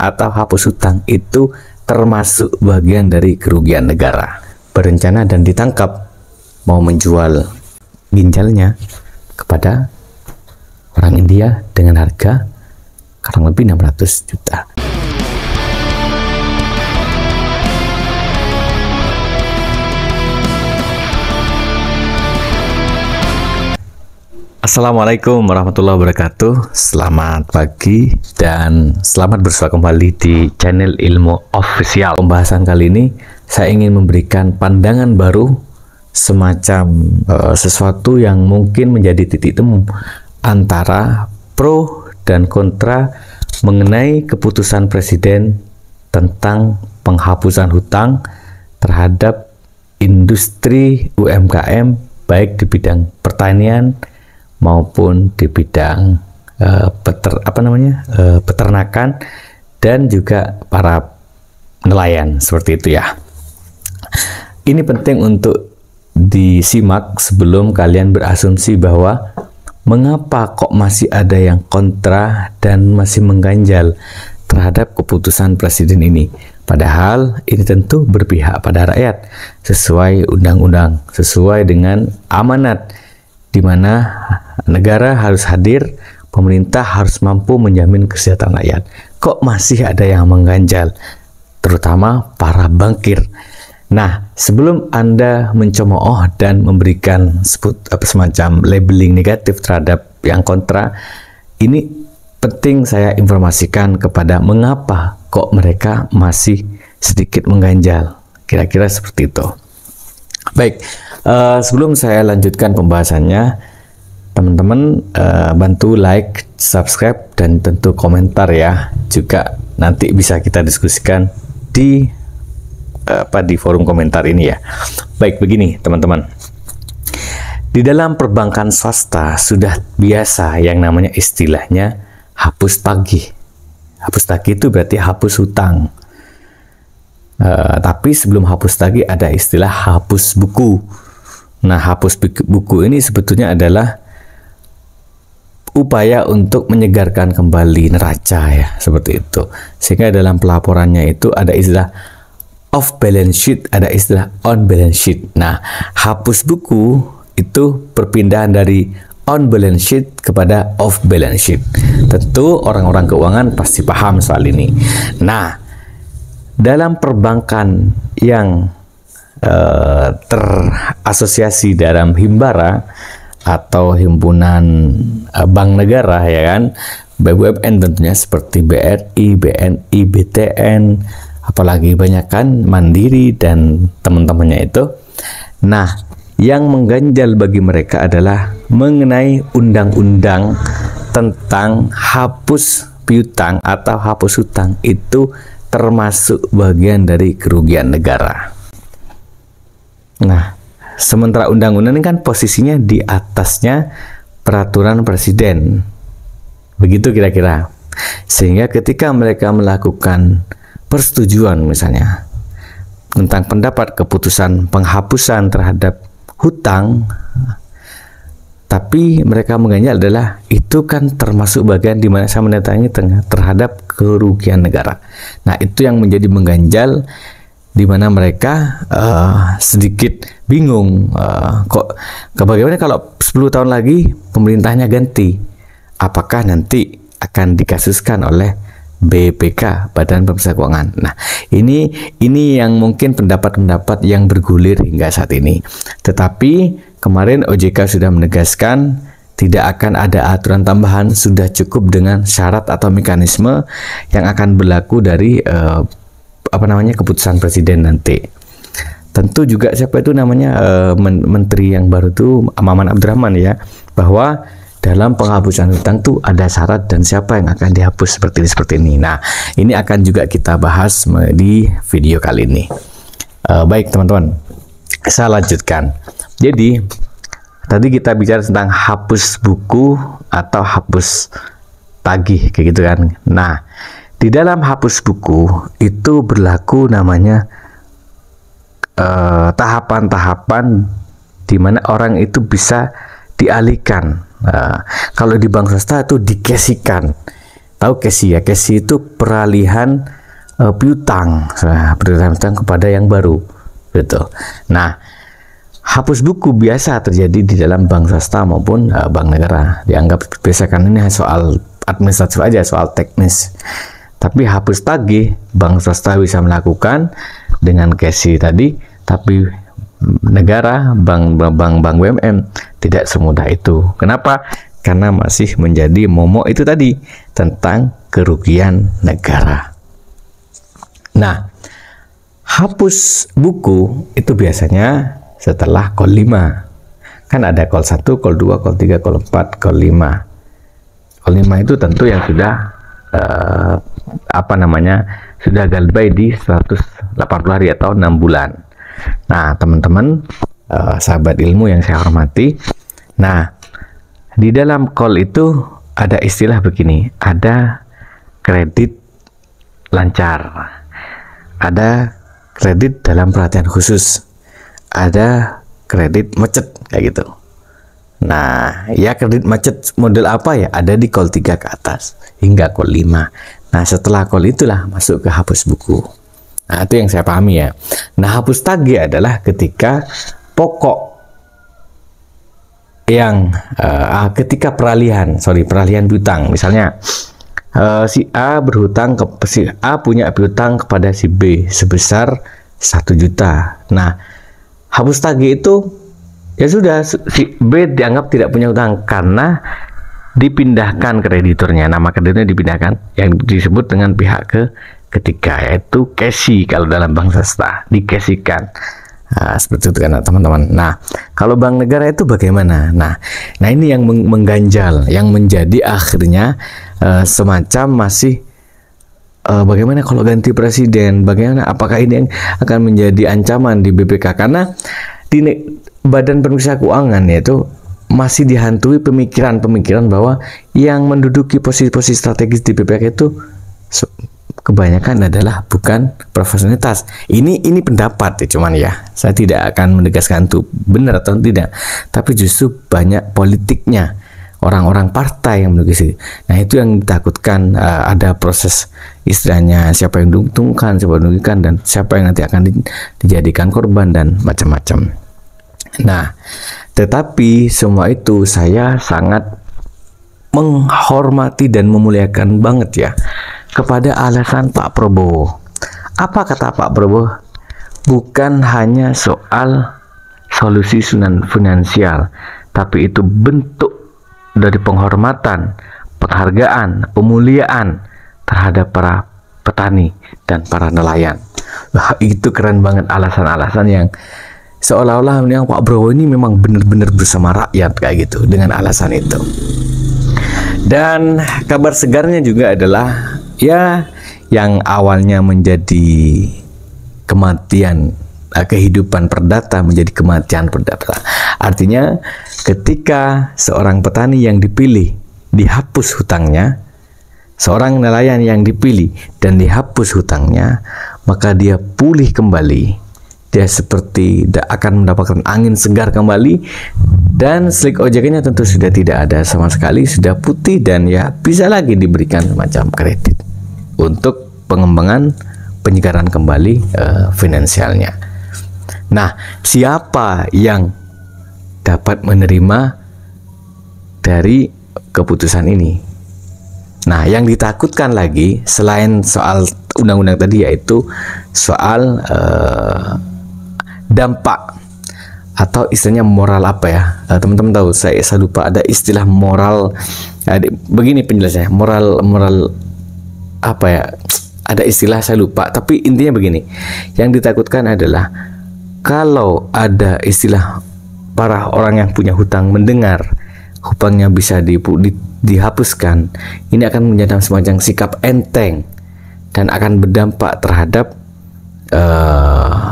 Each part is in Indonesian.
atau hapus hutang itu termasuk bagian dari kerugian negara. Berencana dan ditangkap mau menjual ginjalnya kepada orang India dengan harga kurang lebih 600 juta. Assalamualaikum warahmatullahi wabarakatuh. Selamat pagi dan selamat bersua kembali di channel Ilmu Official. Pembahasan kali ini saya ingin memberikan pandangan baru, semacam sesuatu yang mungkin menjadi titik temu antara pro dan kontra mengenai keputusan Presiden tentang penghapusan hutang terhadap industri UMKM, baik di bidang pertanian maupun di bidang peternakan dan juga para nelayan, seperti itu ya. Ini penting untuk disimak sebelum kalian berasumsi bahwa mengapa kok masih ada yang kontra dan masih mengganjal terhadap keputusan Presiden ini. Padahal ini tentu berpihak pada rakyat sesuai undang-undang, sesuai dengan amanat di mana negara harus hadir, pemerintah harus mampu menjamin kesejahteraan rakyat. Kok masih ada yang mengganjal, terutama para bankir. Nah, sebelum Anda mencemooh dan memberikan semacam labeling negatif terhadap yang kontra, ini penting saya informasikan kepada mengapa kok mereka masih sedikit mengganjal. Kira-kira seperti itu. Baik, sebelum saya lanjutkan pembahasannya, teman-teman bantu like, subscribe, dan tentu komentar ya. Juga nanti bisa kita diskusikan di forum komentar ini ya. Baik, begini teman-teman. Di dalam perbankan swasta sudah biasa yang namanya istilahnya hapus tagih. Hapus tagih itu berarti hapus hutang. Tapi sebelum hapus tagih ada istilah hapus buku. Nah, hapus buku ini sebetulnya adalah upaya untuk menyegarkan kembali neraca ya, seperti itu. Sehingga dalam pelaporannya itu ada istilah off balance sheet, ada istilah on balance sheet. Nah, hapus buku itu perpindahan dari on balance sheet kepada off balance sheet. Tentu orang-orang keuangan pasti paham soal ini. Nah, dalam perbankan yang terasosiasi dalam Himbara atau himpunan bank negara ya kan, BUMN tentunya seperti BRI, BNI, BTN, apalagi banyak kan Mandiri dan teman-temannya itu. Nah, yang mengganjal bagi mereka adalah mengenai undang-undang tentang hapus piutang atau hapus hutang itu termasuk bagian dari kerugian negara. Nah, sementara undang-undang ini kan posisinya di atasnya peraturan presiden. Begitu kira-kira. Sehingga ketika mereka melakukan persetujuan misalnya tentang pendapat keputusan penghapusan terhadap hutang, tapi mereka mengganjal adalah itu kan termasuk bagian di mana saya mendatangi terhadap kerugian negara. Nah, itu yang menjadi mengganjal, di mana mereka sedikit bingung, kok bagaimana kalau 10 tahun lagi pemerintahnya ganti, apakah nanti akan dikasuskan oleh BPK, Badan Pemeriksa Keuangan. Nah, ini yang mungkin pendapat-pendapat yang bergulir hingga saat ini. Tetapi kemarin OJK sudah menegaskan tidak akan ada aturan tambahan, sudah cukup dengan syarat atau mekanisme yang akan berlaku dari keputusan presiden nanti. Tentu juga siapa itu namanya menteri yang baru itu Maman Abdurrahman ya, bahwa dalam penghapusan hutang tuh ada syarat dan siapa yang akan dihapus seperti ini. Nah, ini akan juga kita bahas di video kali ini. Baik teman-teman, saya lanjutkan. Jadi tadi kita bicara tentang hapus buku atau hapus tagih kayak gitu kan. Nah, di dalam hapus buku itu berlaku namanya tahapan-tahapan di mana orang itu bisa dialihkan. Kalau di bank swasta itu dikesikan. tahu KESI ya. KESI itu peralihan piutang, piutang kepada yang baru gitu. Nah, hapus buku biasa terjadi di dalam bank swasta maupun bank negara. Dianggap biasa kan ini soal administratif aja, soal teknis. Tapi hapus tagih bank swasta bisa melakukan dengan KESI tadi, tapi negara, bank BUMN tidak semudah itu. Kenapa? Karena masih menjadi momok itu tadi tentang kerugian negara. Nah, hapus buku itu biasanya setelah Qol 5. Kan ada Qol 1, Qol 2, Qol 3, Qol 4, Qol 5. Qol 5 itu tentu yang sudah sudah galbay di 180 hari atau 6 bulan. Nah, teman-teman, sahabat ilmu yang saya hormati, nah, di dalam Qol itu ada istilah begini, ada kredit lancar, ada kredit dalam perhatian khusus, ada kredit macet kayak gitu. Nah, ya kredit macet model apa ya? Ada di Qol 3 ke atas hingga Qol 5. Nah, setelah Qol itulah masuk ke hapus buku. Nah, itu yang saya pahami ya. Nah, hapus tagih adalah ketika pokok yang ketika peralihan piutang, misalnya si A berhutang si A punya piutang kepada si B sebesar 1 juta. Nah, hapus tagih itu ya sudah, si B dianggap tidak punya hutang karena dipindahkan krediturnya, nama krediturnya dipindahkan yang disebut dengan pihak ketiga, yaitu KESI kalau dalam bank swasta, dikesikan. Nah, seperti itu kan teman-teman. Nah, kalau bank negara itu bagaimana? Nah ini yang mengganjal, yang menjadi akhirnya semacam masih bagaimana kalau ganti presiden, bagaimana, apakah ini yang akan menjadi ancaman di BPK, karena di Badan Pemeriksa Keuangan yaitu masih dihantui pemikiran bahwa yang menduduki posisi-posisi strategis di BPK itu kebanyakan adalah bukan profesionalitas. Ini pendapat ya, cuman ya saya tidak akan menegaskan itu benar atau tidak, tapi justru banyak politiknya, orang-orang partai yang menduduki. Nah, itu yang ditakutkan, ada proses istilahnya siapa yang diuntungkan, siapa yang dirugikan, dan siapa yang nanti akan dijadikan korban dan macam-macam. Nah, tetapi semua itu saya sangat menghormati dan memuliakan banget ya kepada alasan Pak Prabowo. Apa kata Pak Prabowo? Bukan hanya soal solusi finansial, tapi itu bentuk dari penghormatan, penghargaan, pemuliaan terhadap para petani dan para nelayan. Wah, itu keren banget alasan-alasan yang seolah-olah yang Pak Prabowo ini memang benar-benar bersama rakyat kayak gitu dengan alasan itu. Dan kabar segarnya juga adalah ya yang awalnya menjadi kematian kehidupan perdata menjadi kematian perdata. Artinya ketika seorang petani yang dipilih dihapus hutangnya, seorang nelayan yang dipilih dan dihapus hutangnya, maka dia pulih kembali. Dia seperti akan mendapatkan angin segar kembali, dan slik OJK-nya tentu sudah tidak ada sama sekali, sudah putih, dan ya bisa lagi diberikan semacam kredit untuk pengembangan penyegaran kembali finansialnya. Nah, siapa yang dapat menerima dari keputusan ini? Nah, yang ditakutkan lagi selain soal undang-undang tadi, yaitu soal dampak atau istilahnya moral apa ya, teman-teman tahu, saya lupa ada istilah moral, begini penjelasannya, moral apa ya, ada istilah saya lupa, tapi intinya begini, yang ditakutkan adalah kalau ada istilah para orang yang punya hutang mendengar hutangnya bisa dihapuskan, ini akan menjadi semacam sikap enteng dan akan berdampak terhadap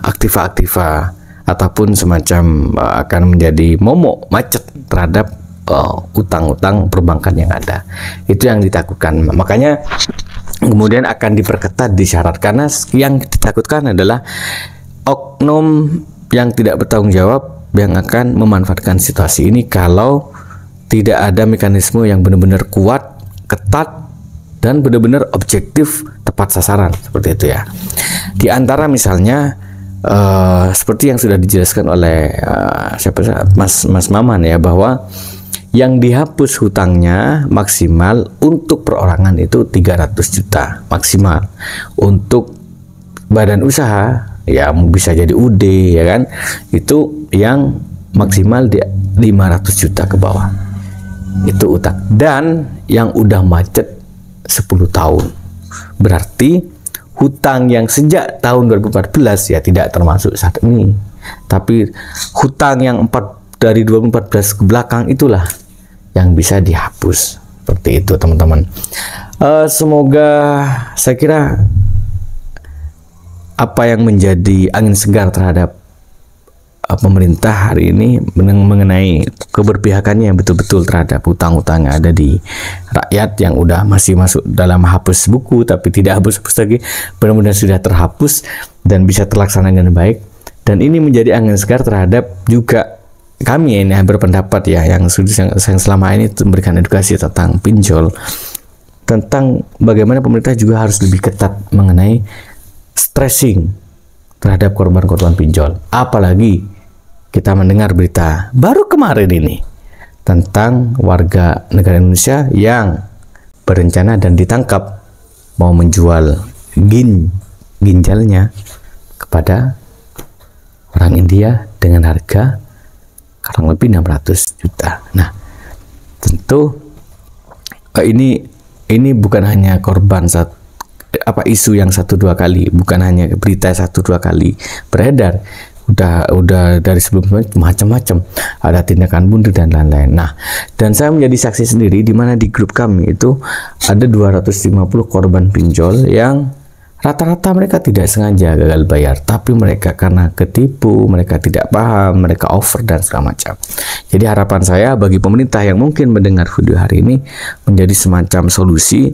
aktiva-aktiva ataupun semacam akan menjadi momok macet terhadap utang-utang perbankan yang ada. Itu yang ditakutkan. Makanya kemudian akan diperketat di syarat, karena yang ditakutkan adalah oknum yang tidak bertanggung jawab yang akan memanfaatkan situasi ini kalau tidak ada mekanisme yang benar-benar kuat, ketat, dan benar-benar objektif, tepat sasaran, seperti itu ya. Di antara misalnya seperti yang sudah dijelaskan oleh Mas Maman ya, bahwa yang dihapus hutangnya maksimal untuk perorangan itu 300 juta maksimal. Untuk badan usaha ya bisa jadi UD ya kan, itu yang maksimal di 500 juta ke bawah itu utang. Dan yang udah macet 10 tahun berarti hutang yang sejak tahun 2014 ya tidak termasuk saat ini, tapi hutang yang dari 2014 ke belakang itulah yang bisa dihapus. Seperti itu teman-teman. Semoga saya kira apa yang menjadi angin segar terhadap pemerintah hari ini mengenai keberpihakannya betul-betul terhadap hutang-hutang yang ada di rakyat yang udah masih masuk dalam hapus buku tapi tidak hapus-hapus lagi, benar-benar sudah terhapus dan bisa terlaksana dengan baik. Dan ini menjadi angin segar terhadap juga kami ini yang berpendapat ya, yang selama ini memberikan edukasi tentang pinjol, tentang bagaimana pemerintah juga harus lebih ketat mengenai stressing terhadap korban-korban pinjol. Apalagi kita mendengar berita baru kemarin ini tentang warga negara Indonesia yang berencana dan ditangkap mau menjual ginjalnya kepada orang India dengan harga kurang lebih 600 juta. Nah, tentu ini bukan hanya korban isu yang 1-2 kali, bukan hanya berita 1-2 kali beredar, udah dari sebelumnya macam-macam, ada tindakan bunuh dan lain-lain. Nah, dan saya menjadi saksi sendiri di mana di grup kami itu ada 250 korban pinjol yang rata-rata mereka tidak sengaja gagal bayar, tapi mereka karena ketipu, mereka tidak paham, mereka over dan segala macam. Jadi harapan saya bagi pemerintah yang mungkin mendengar video hari ini menjadi semacam solusi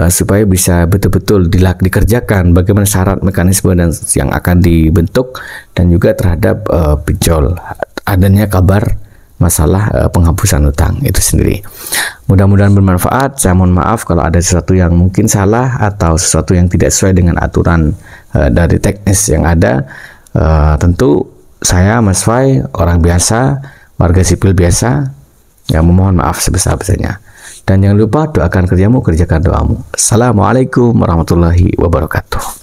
supaya bisa betul-betul dikerjakan bagaimana syarat, mekanisme dan yang akan dibentuk, dan juga terhadap pinjol adanya kabar masalah penghapusan utang itu sendiri. Mudah-mudahan bermanfaat. Saya mohon maaf kalau ada sesuatu yang mungkin salah atau sesuatu yang tidak sesuai dengan aturan dari teknis yang ada. Tentu saya Mas Fai, orang biasa, warga sipil biasa, yang memohon maaf sebesar-besarnya. Dan jangan lupa doakan kerjamu, kerjakan doamu. Assalamualaikum warahmatullahi wabarakatuh.